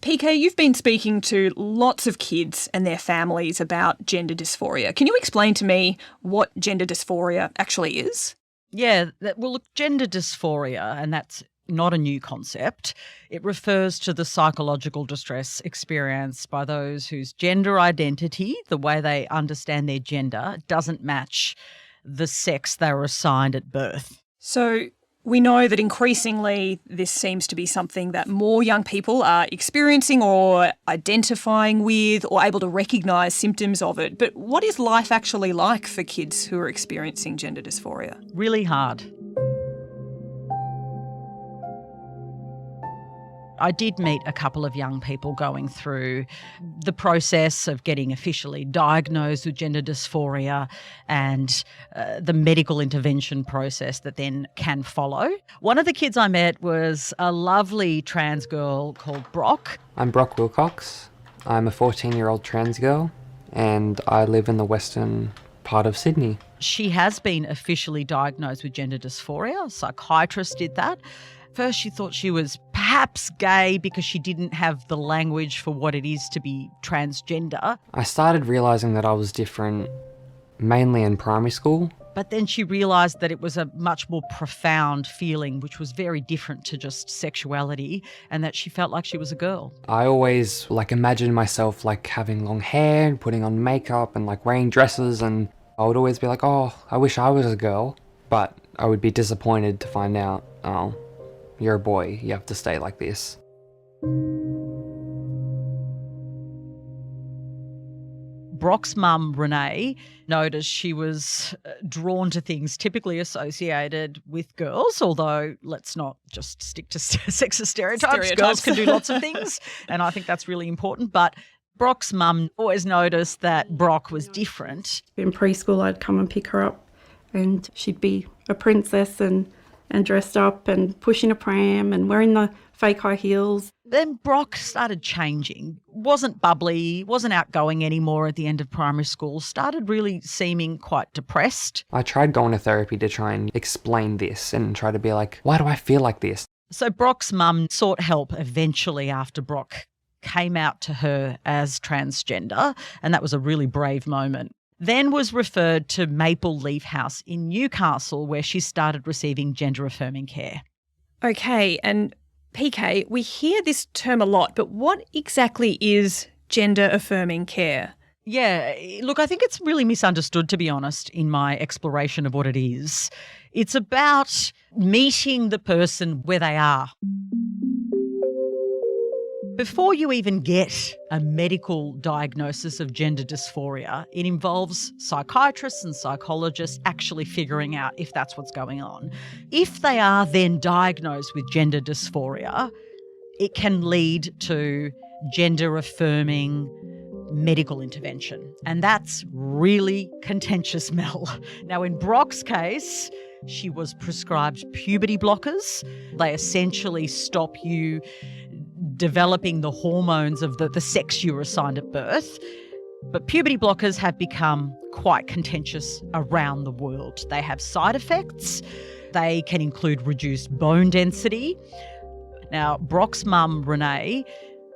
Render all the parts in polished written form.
PK, you've been speaking to lots of kids and their families about gender dysphoria. Can you explain to me what gender dysphoria actually is? Yeah, well, look, gender dysphoria, and that's not a new concept. It refers to the psychological distress experienced by those whose gender identity, the way they understand their gender, doesn't match the sex they were assigned at birth. So we know that increasingly this seems to be something that more young people are experiencing or identifying with or able to recognise symptoms of it. But what is life actually like for kids who are experiencing gender dysphoria? Really hard. I did meet a couple of young people going through the process of getting officially diagnosed with gender dysphoria and the medical intervention process that then can follow. One of the kids I met was a lovely trans girl called Brock. I'm Brock Wilcox. I'm a 14-year-old trans girl and I live in the western part of Sydney. She has been officially diagnosed with gender dysphoria. A psychiatrist did that. First, she thought she was perhaps gay because she didn't have the language for what it is to be transgender. I started realising that I was different mainly in primary school. But then she realised that it was a much more profound feeling, which was very different to just sexuality, and that she felt like she was a girl. I always imagined myself having long hair and putting on makeup and wearing dresses, and I would always be like, oh, I wish I was a girl. But I would be disappointed to find out, oh, you're a boy, you have to stay like this. Brock's mum, Renee, noticed she was drawn to things typically associated with girls, although let's not just stick to sexist stereotypes. Girls can do lots of things, and I think that's really important. But Brock's mum always noticed that Brock was different. In preschool, I'd come and pick her up and she'd be a princess and dressed up and pushing a pram and wearing the fake high heels. Then Brock started changing. Wasn't bubbly, wasn't outgoing anymore at the end of primary school, started really seeming quite depressed. I tried going to therapy to try and explain this and try to be like, why do I feel like this? So Brock's mum sought help eventually after Brock came out to her as transgender, and that was a really brave moment. Then was referred to Maple Leaf House in Newcastle, where she started receiving gender-affirming care. Okay, and PK, we hear this term a lot, but what exactly is gender-affirming care? Yeah, look, I think it's really misunderstood, to be honest, in my exploration of what it is. It's about meeting the person where they are. Before you even get a medical diagnosis of gender dysphoria, it involves psychiatrists and psychologists actually figuring out if that's what's going on. If they are then diagnosed with gender dysphoria, it can lead to gender-affirming medical intervention. And that's really contentious, Mel. Now, in Brock's case, she was prescribed puberty blockers. They essentially stop you developing the hormones of the sex you were assigned at birth. But puberty blockers have become quite contentious around the world. They have side effects. They can include reduced bone density. Now, Brock's mum, Renee,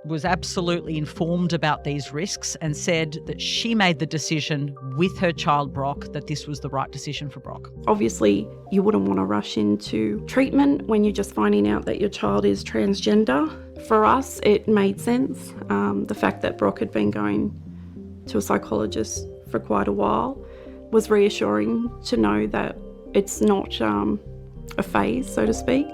was absolutely informed about these risks and said that she made the decision with her child Brock that this was the right decision for Brock. Obviously, you wouldn't want to rush into treatment when you're just finding out that your child is transgender. For us, it made sense. The fact that Brock had been going to a psychologist for quite a while was reassuring to know that it's not a phase, so to speak.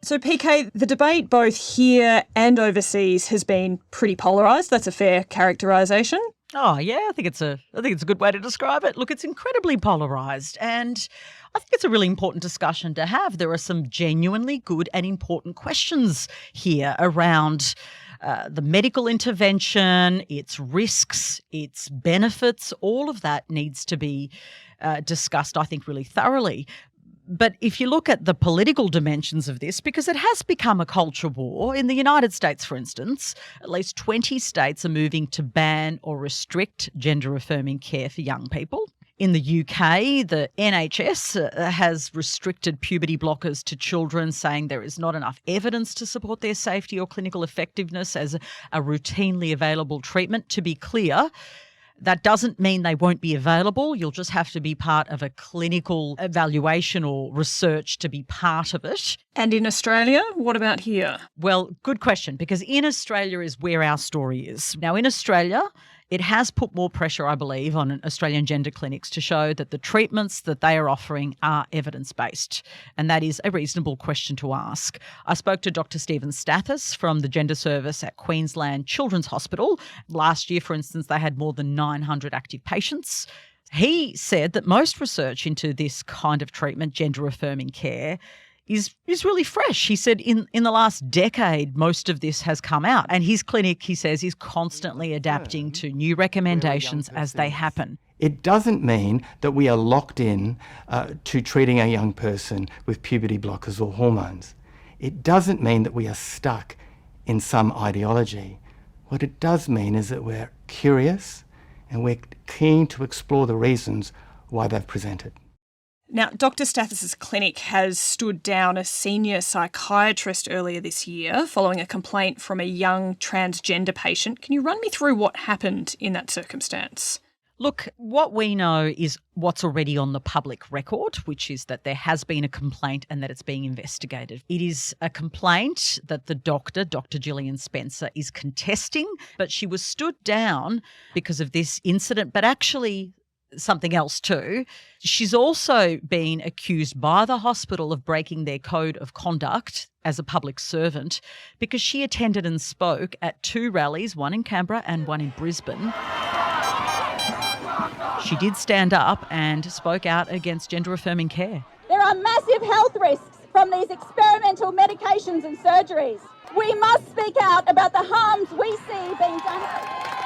So PK, the debate both here and overseas has been pretty polarised. That's a fair characterisation. Oh yeah, I think it's a good way to describe it. Look, it's incredibly polarised, and I think it's a really important discussion to have. There are some genuinely good and important questions here around the medical intervention, its risks, its benefits. All of that needs to be discussed, I think, really thoroughly. But if you look at the political dimensions of this, because it has become a culture war, in the United States, for instance, at least 20 states are moving to ban or restrict gender-affirming care for young people. In the UK, the NHS has restricted puberty blockers to children, saying there is not enough evidence to support their safety or clinical effectiveness as a routinely available treatment. To be clear, that doesn't mean they won't be available. You'll just have to be part of a clinical evaluation or research to be part of it. And in Australia, what about here? Well, good question, because in Australia is where our story is. Now, in Australia, it has put more pressure, I believe, on Australian gender clinics to show that the treatments that they are offering are evidence-based. And that is a reasonable question to ask. I spoke to Dr. Stephen Stathis from the Gender Service at Queensland Children's Hospital. Last year, for instance, they had more than 900 active patients. He said that most research into this kind of treatment, gender-affirming care, is really fresh. He said in the last decade, most of this has come out. And his clinic, he says, is constantly adapting to new recommendations as they happen. It doesn't mean that we are locked in to treating a young person with puberty blockers or hormones. It doesn't mean that we are stuck in some ideology. What it does mean is that we're curious and we're keen to explore the reasons why they've presented. Now, Dr. Stathis's clinic has stood down a senior psychiatrist earlier this year following a complaint from a young transgender patient. Can you run me through what happened in that circumstance? Look, what we know is what's already on the public record, which is that there has been a complaint and that it's being investigated. It is a complaint that the doctor, Dr. Gillian Spencer, is contesting, but she was stood down because of this incident, but actually something else too. She's also been accused by the hospital of breaking their code of conduct as a public servant because she attended and spoke at 2 rallies, one in Canberra and one in Brisbane. She did stand up and spoke out against gender-affirming care. There are massive health risks from these experimental medications and surgeries. We must speak out about the harms we see being done.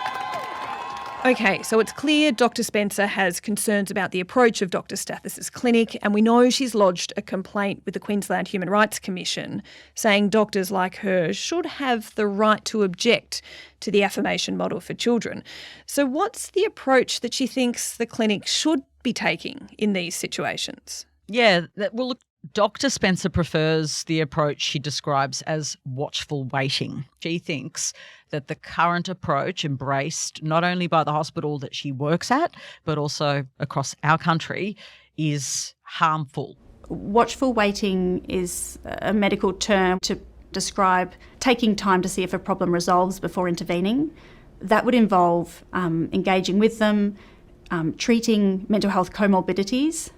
Okay, so it's clear Dr. Spencer has concerns about the approach of Dr. Stathis's clinic, and we know she's lodged a complaint with the Queensland Human Rights Commission saying doctors like her should have the right to object to the affirmation model for children. So what's the approach that she thinks the clinic should be taking in these situations? Yeah, well, look, Dr. Spencer prefers the approach she describes as watchful waiting. She thinks that the current approach, embraced not only by the hospital that she works at, but also across our country, is harmful. Watchful waiting is a medical term to describe taking time to see if a problem resolves before intervening. That would involve engaging with them, treating mental health comorbidities,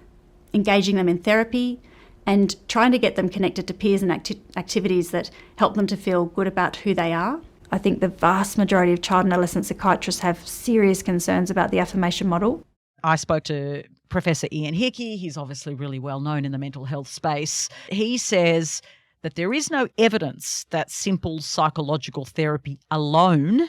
engaging them in therapy, and trying to get them connected to peers and activities that help them to feel good about who they are. I think the vast majority of child and adolescent psychiatrists have serious concerns about the affirmation model. I spoke to Professor Ian Hickey. He's obviously really well known in the mental health space. He says that there is no evidence that simple psychological therapy alone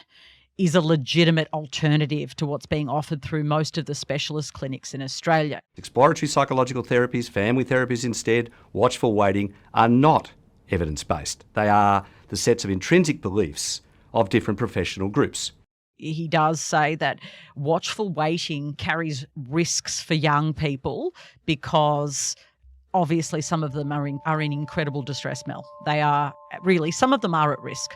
is a legitimate alternative to what's being offered through most of the specialist clinics in Australia. Exploratory psychological therapies, family therapies instead, watchful waiting are not evidence-based. They are the sets of intrinsic beliefs of different professional groups. He does say that watchful waiting carries risks for young people because obviously some of them are in incredible distress, Mel. They are really, some of them are at risk.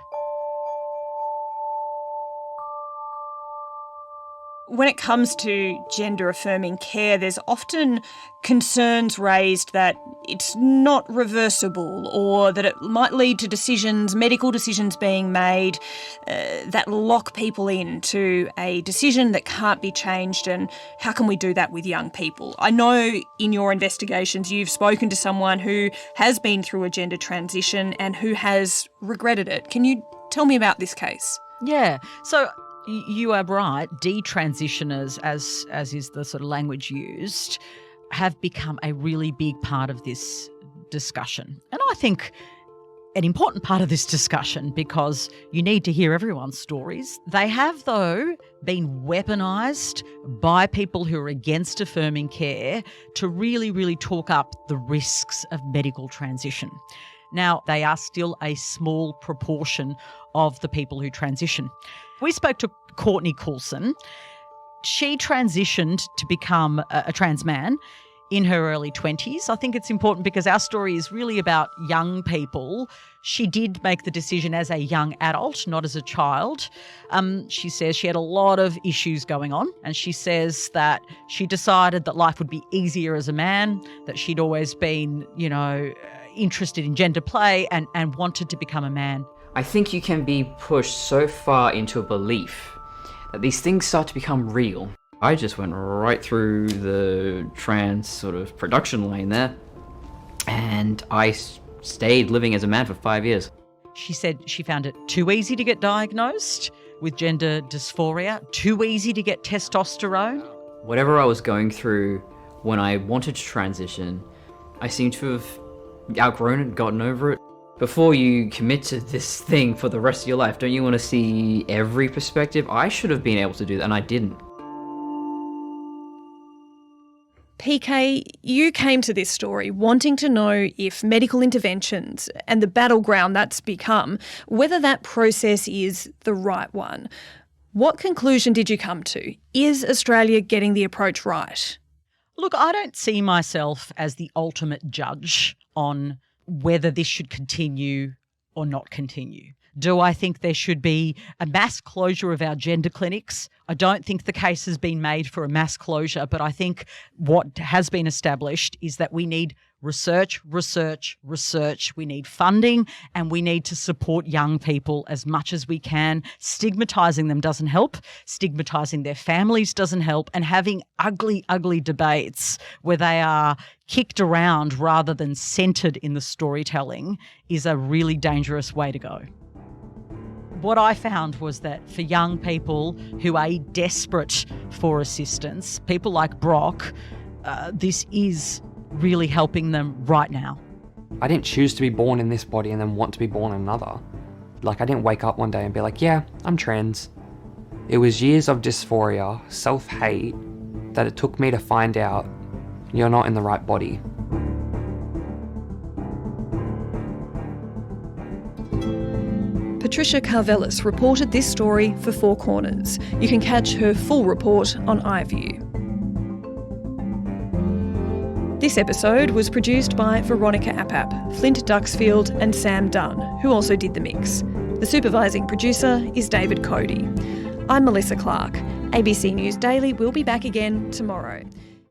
When it comes to gender-affirming care, there's often concerns raised that it's not reversible or that it might lead to decisions, medical decisions being made that lock people into a decision that can't be changed, and how can we do that with young people? I know in your investigations you've spoken to someone who has been through a gender transition and who has regretted it. Can you tell me about this case? Yeah, so you are right. Detransitioners, as is the sort of language used, have become a really big part of this discussion. And I think an important part of this discussion, because you need to hear everyone's stories. They have, though, been weaponised by people who are against affirming care to really, really talk up the risks of medical transition. Now, they are still a small proportion of the people who transition. We spoke to Courtney Coulson. She transitioned to become a trans man in her early 20s. I think it's important because our story is really about young people. She did make the decision as a young adult, not as a child. She says she had a lot of issues going on, and she says that she decided that life would be easier as a man, that she'd always been, interested in gender play and wanted to become a man. I think you can be pushed so far into a belief that these things start to become real. I just went right through the trans sort of production lane there, and I stayed living as a man for 5 years. She said she found it too easy to get diagnosed with gender dysphoria, too easy to get testosterone. Whatever I was going through when I wanted to transition, I seem to have outgrown it, gotten over it. Before you commit to this thing for the rest of your life, don't you want to see every perspective? I should have been able to do that, and I didn't. PK, you came to this story wanting to know if medical interventions and the battleground that's become, whether that process is the right one. What conclusion did you come to? Is Australia getting the approach right? Look, I don't see myself as the ultimate judge on whether this should continue or not continue. Do I think there should be a mass closure of our gender clinics? I don't think the case has been made for a mass closure, but I think what has been established is that we need research. We need funding, and we need to support young people as much as we can. Stigmatising them doesn't help. Stigmatising their families doesn't help. And having ugly debates where they are kicked around rather than centred in the storytelling is a really dangerous way to go. What I found was that for young people who are desperate for assistance, people like Brock, this is really helping them right now. I didn't choose to be born in this body and then want to be born in another. Like, I didn't wake up one day and be like, yeah, I'm trans. It was years of dysphoria, self-hate, that it took me to find out you're not in the right body. Patricia Carvelis reported this story for 4Corners. You can catch her full report on iView. This episode was produced by Veronica Appap, Flint Duxfield and Sam Dunn, who also did the mix. The supervising producer is David Cody. I'm Melissa Clark. ABC News Daily will be back again tomorrow.